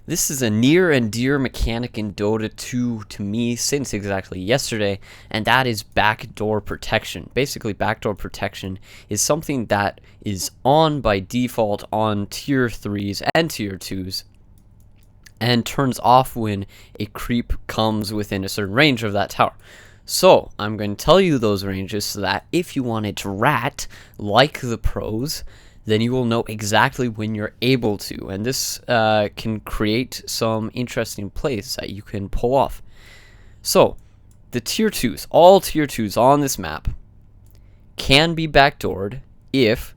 This is a near and dear mechanic in Dota 2 to me since exactly yesterday, and that is backdoor protection. Basically, backdoor protection is something that is on by default on tier 3s and tier 2s, and turns off when a creep comes within a certain range of that tower. So, I'm going to tell you those ranges so that if you wanted to rat like the pros, then you will know exactly when you're able to. And this can create some interesting plays that you can pull off. So, the tier 2s, all tier 2s on this map, can be backdoored if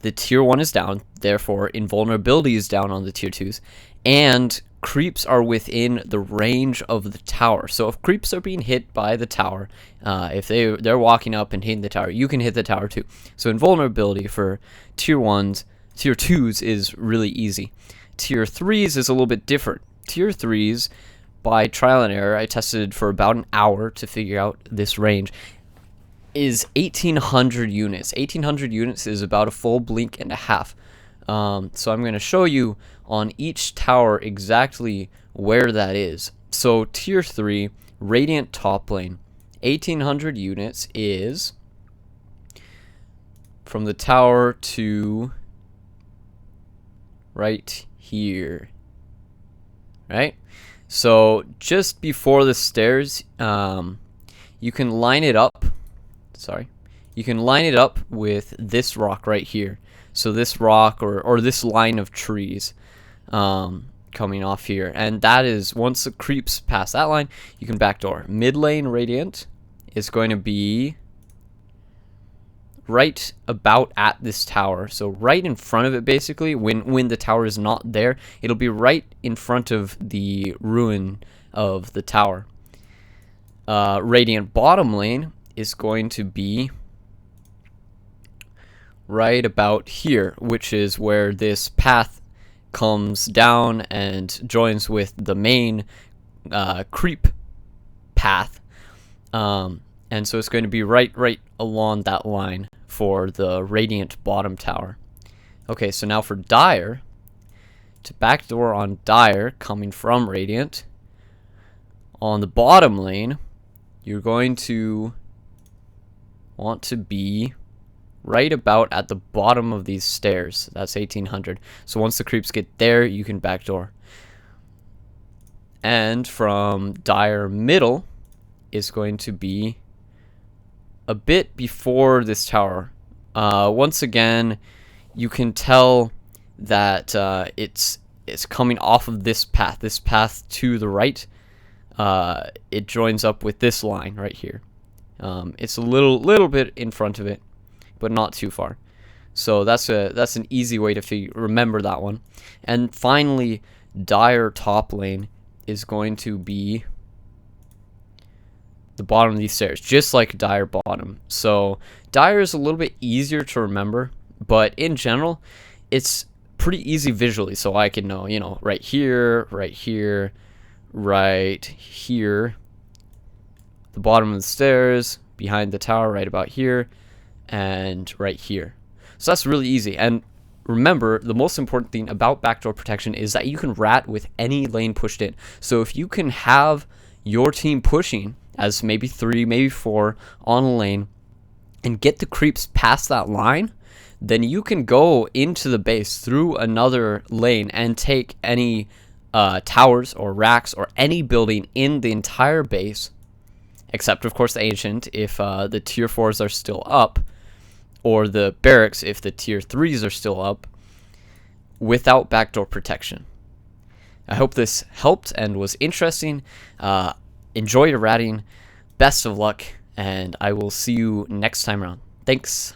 the tier 1 is down, therefore invulnerability is down on the tier 2s, and creeps are within the range of the tower. So if creeps are being hit by the tower, if they're walking up and hitting the tower, you can hit the tower too. So invulnerability for tier 1s, tier 2s is really easy. Tier 3s is a little bit different. Tier 3s, by trial and error, I tested for about an hour to figure out this range, is 1800 units. 1800 units is about a full blink and a half. So I'm going to show you on each tower exactly where that is. So tier 3, Radiant top lane, 1800 units is from the tower to right here. Right? So just before the stairs, you can line it up. You can line it up with this rock right here. So this rock or this line of trees coming off here. And that is, once the creeps past that line, you can backdoor. Mid lane Radiant is going to be right about at this tower. So right in front of it, basically, when the tower is not there, it'll be right in front of the ruin of the tower. Radiant bottom lane is going to be right about here, which is where this path comes down and joins with the main creep path, and so it's going to be right along that line for the Radiant bottom tower. Okay, so now for Dire, to backdoor on Dire coming from Radiant, on the bottom lane, you're going to want to be right about at the bottom of these stairs. That's 1800. So once the creeps get there, you can backdoor. And from Dire middle is going to be a bit before this tower. Once again, you can tell that it's coming off of this path. This path to the right, it joins up with this line right here. It's a little bit in front of it, but not too far. So that's an easy way to remember that one. And finally, Dire top lane is going to be the bottom of these stairs, just like Dire bottom. So Dire is a little bit easier to remember, but in general, it's pretty easy visually. So I can know, right here, right here, right here, the bottom of the stairs, behind the tower, right about here, and right here. So that's really easy. And remember, the most important thing about backdoor protection is that you can rat with any lane pushed in. So if you can have your team pushing as maybe 3, maybe 4 on a lane and get the creeps past that line, then you can go into the base through another lane and take any towers or racks or any building in the entire base, except of course the ancient if the tier 4s are still up, or the barracks if the tier 3s are still up, without backdoor protection. I hope this helped and was interesting. Enjoy your ratting, best of luck, and I will see you next time around. Thanks.